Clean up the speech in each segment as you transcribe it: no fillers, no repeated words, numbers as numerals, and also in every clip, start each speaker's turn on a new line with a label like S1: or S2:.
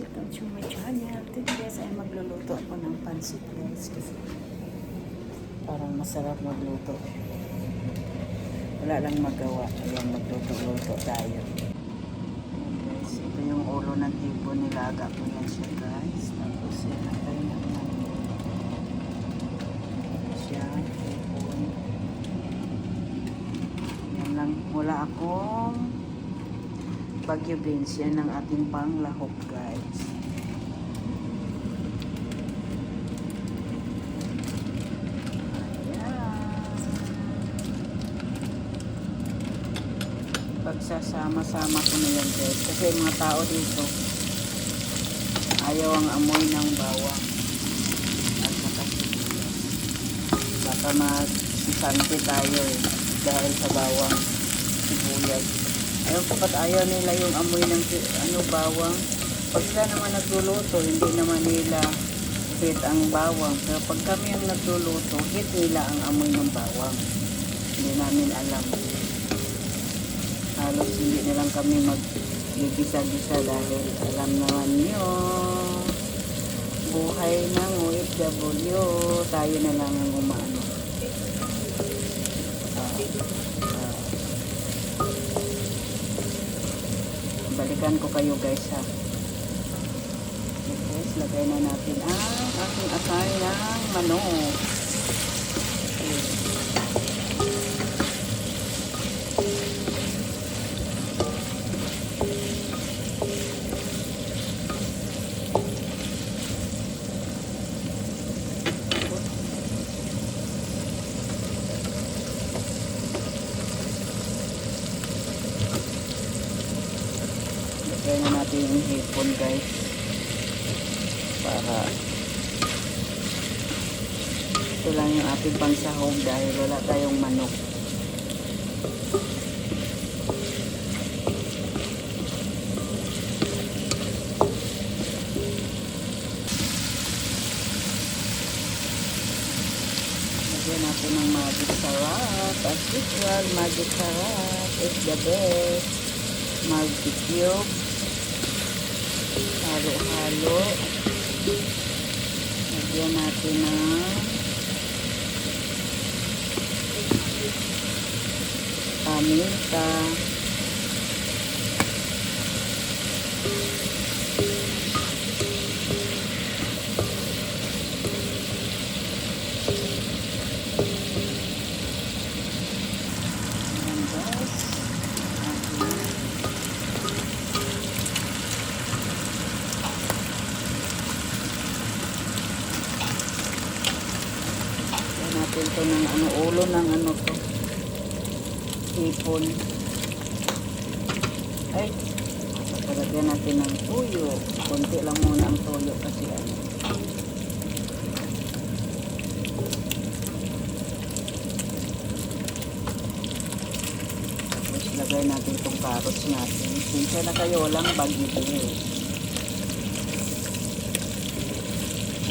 S1: Welcome to my channel. Today guys ay magluluto ako ng pansit guys kasi parang masarap magluto. Wala lang magawa. Ayan, magluto-luto tayo. Ayan guys, ito yung ulo ng tipo. Nilaga ko yan siya guys. Tapos yan tayo naman. Siya, tipon. Yan lang. Wala akong Baguio beans. Yan ang ating panglahok guys. Pagsasama-sama ko na yan guys kasi mga tao dito ayaw ang amoy ng bawang at saka sibuyas. Baka masisante tayo dahil sa bawang sibuyas. Ayaw kapat ayaw nila yung amoy ng bawang. Pag sila naman nagluluto hindi naman nila hit ang bawang, pero pag kami ang nagluluto hit nila ang amoy ng bawang. Hindi namin alam. Halos hindi na lang kami mag-gisa-gisa dahil alam naman nyo buhay ng OFW, tayo na lang ang umano. Balikan ko kayo guys ha. Guys, lagay na natin ang aking asay ng manok. Lagay na natin yung hipon guys para ito lang yung ating pansahog dahil wala tayong manok. Lagyan natin ng magic sarap as usual. Magic sarap is the best. Magic cube, halo-halo. Lagyan natin ng paminta, ayan guys. Natin to ng ulo ng to hipon. Ay, palagyan natin ng tuyo. Konti lang muna ang tuyo kasi tapos lagay natin itong carrots natin. Sinsya na kayo, walang Baguio beans.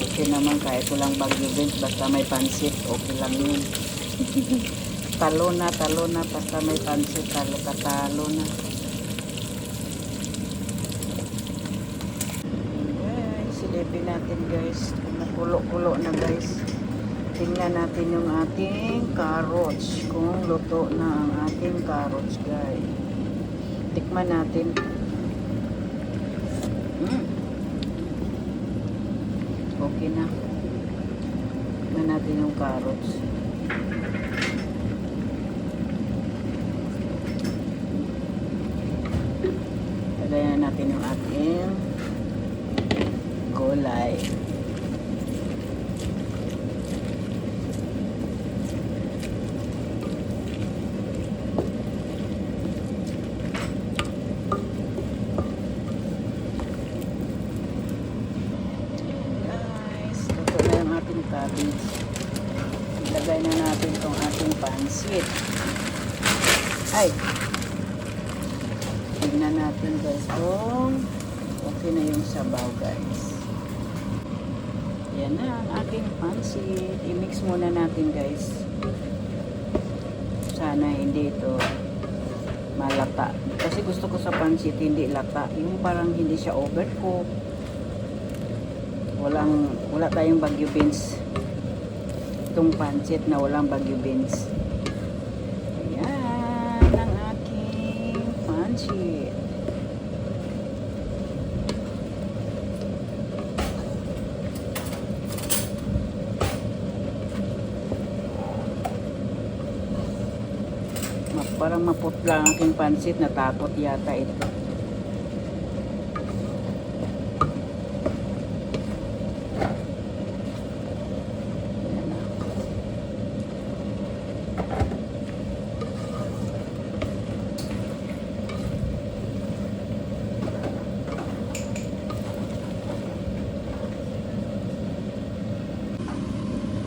S1: Okay naman kahit walang Baguio beans, basta may pansit, okay lang yun. Talo na, basta may pansit, talo na. Guys, silipin natin guys, nakulo-kulo na guys. Tingnan natin yung ating carrots, kung luto na ang ating carrots guys. Tikman natin. Okay na. Tignan natin yung carrots. Lagayan natin yung ating gulay. Cabbage. Ilagay na natin itong ating pansit. Ay! Tignan natin guys kung okay na yung sabaw guys. Yan na ang ating pansit. I-mix muna natin guys. Sana hindi ito malata. Kasi gusto ko sa pansit hindi lata. Yung parang hindi siya overcook. Wala tayong Baguio beans. Itong pancit na walang Baguio beans. Ayan ang aking pancit. Parang maputla ang aking pancit. Natakot yata ito.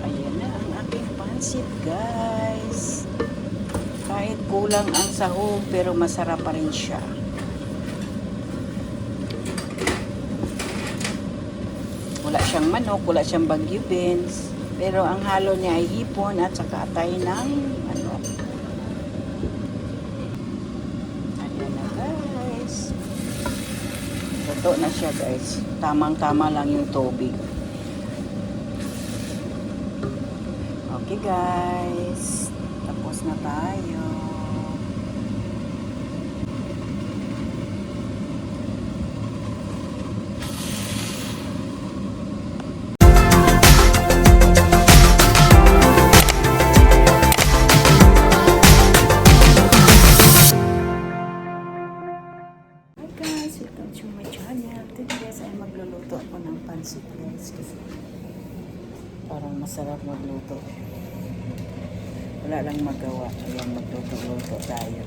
S1: Ayan na ang aking pancit, guys. Kahit kulang ang sahog, pero masarap pa rin siya. Wala siyang manok, wala siyang Baguio beans. Pero ang halo niya ay hipon at saka atay ng manok. Ayan na, guys. Luto na siya, guys. Tamang-tama lang yung tubig. Okay, guys. Tapos na tayo. Hi guys, welcome to my channel. Today guys ay magluluto ako ng pancit, guys, kasi parang masarap magluto. Wala lang magawa. Ayan, magluto-luto tayo.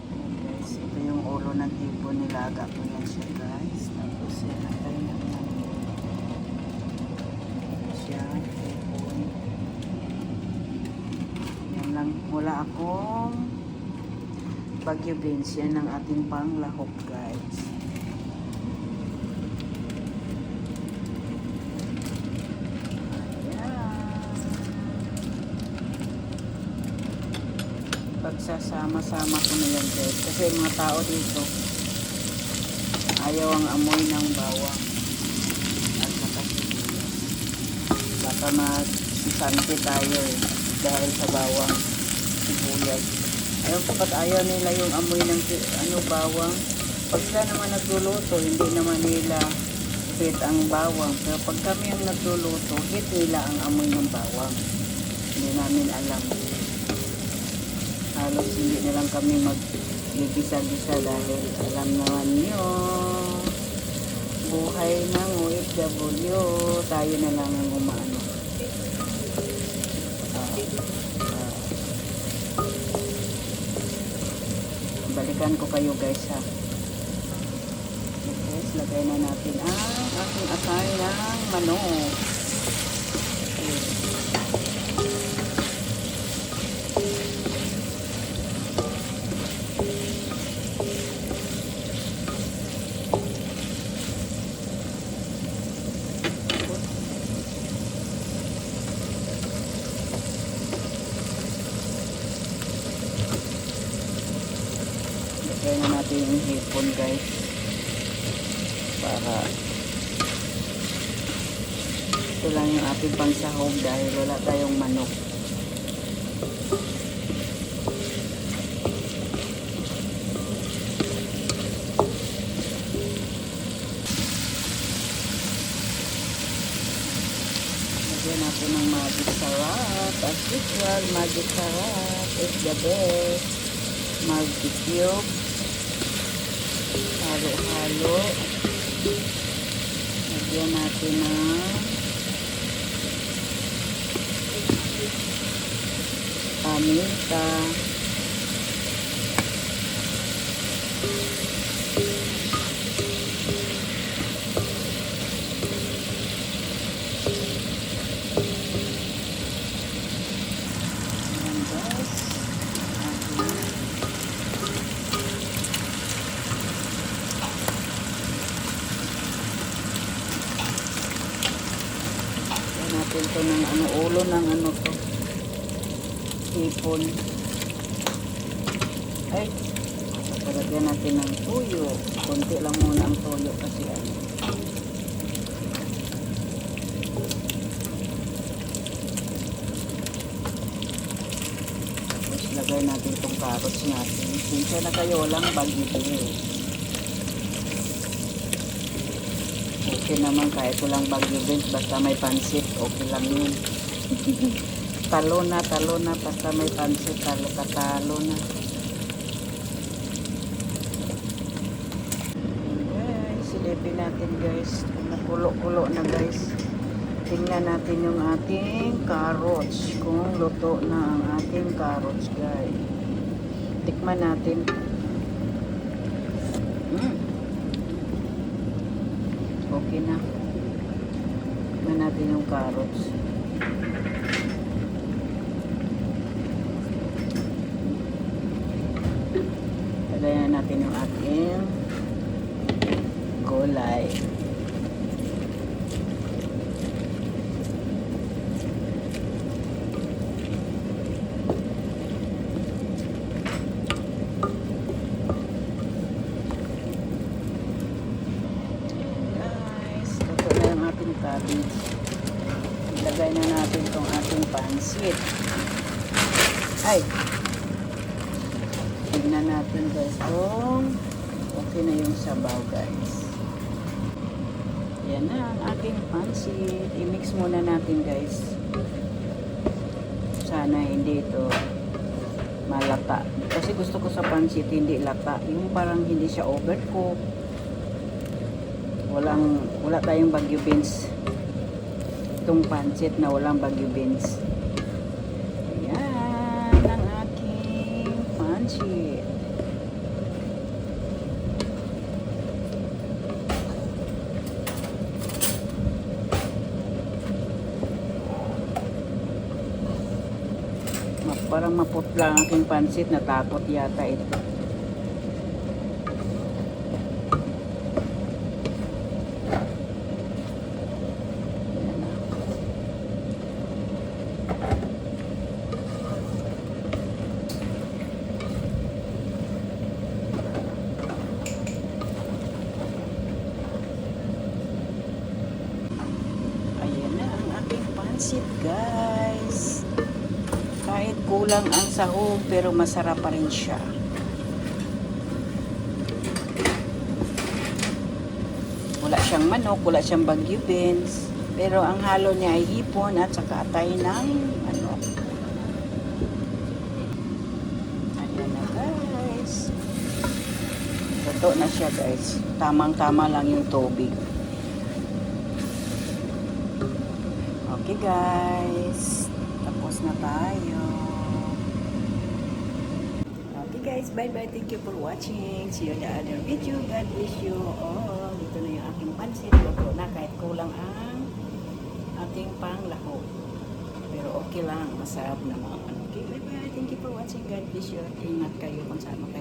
S1: Ayan guys, ito yung ulo ng tipo. Nilaga ko yan siya, guys. Tapos yan, atay naman. Siya, tipon. Yan lang. Wala akong Baguio beans. Yan ang ating panglahok, guys. Pagsasama-sama ko na yan, guys, kasi mga tao dito ayaw ang amoy ng bawang at saka sibuyas. Baka masisante tayo dahil sa bawang, sibuyas. Ayaw ko, ba't ayaw nila yung amoy ng bawang? Pag sila naman nagluluto, hindi naman nila hit ang bawang, pero pag kami ang nagluluto, hit nila ang amoy ng bawang. Hindi namin alam. Halos hindi na lang kami mag-gisa-gisa dahil alam naman nyo, buhay ng OFW, tayo na lang ang umano. Balikan ko kayo, guys, ha. Guys, lagay na natin ang ating atay ng manok. Lagay na natin yung hipon, guys, para ito lang yung ating pangsahog dahil wala tayong manok. Lagyan natin ng magic sarap. As usual, magic sarap is the best. Magic cube. Halo-halo. Lagyan natin ng paminta. Ayan, guys. Natin to ng ulo ng to, hipon. Ay, palagyan natin ng tuyo. Konti lang muna ang tuyo kasi ilagay natin itong carrots natin. Sinsya na kayo, walang bagyo din. Okay naman kahit walang bagyo din, basta may pansit, okay lang yun. Talo na, basta may pansit, katalo na. Guys, silipin natin guys, nakulo-kulo na guys. Tingnan natin yung ating carrots, kung luto na ang ating carrots guys. Tikman natin. Okay na. Tikman natin yung carrots. Lagayan natin yung ating gulay. Cabbage. Ilagay na natin itong ating pansit. Ay! Tignan natin guys kung okay na yung sabaw guys. Yan na ang ating pansit. I-mix muna natin guys. Sana hindi ito malata. Kasi gusto ko sa pansit hindi lata. Yung parang hindi siya overcook. Wala tayong bagyo beans. Itong pancit na walang bagyo beans. Ayan ang aking pancit. Parang maputla ang aking pancit. Natakot yata ito. Pansit guys, kahit kulang ang sahog pero masarap pa rin siya. Wala siyang manok, wala siyang bagyo beans, pero ang halo niya ay hipon at saka atay ng manok. Ayan na guys, luto na siya guys, tamang tama lang yung tubig. Okay guys, tapos na tayo. Okay guys, bye bye. Thank you for watching. See you in the other video. God bless you all. Ito na yung aking pansit. Luto na kahit kulang ang ating panglahok. Pero okay lang, masarap naman. Okay, bye bye. Thank you for watching. God bless you. Ingat kayo kung saan kayo.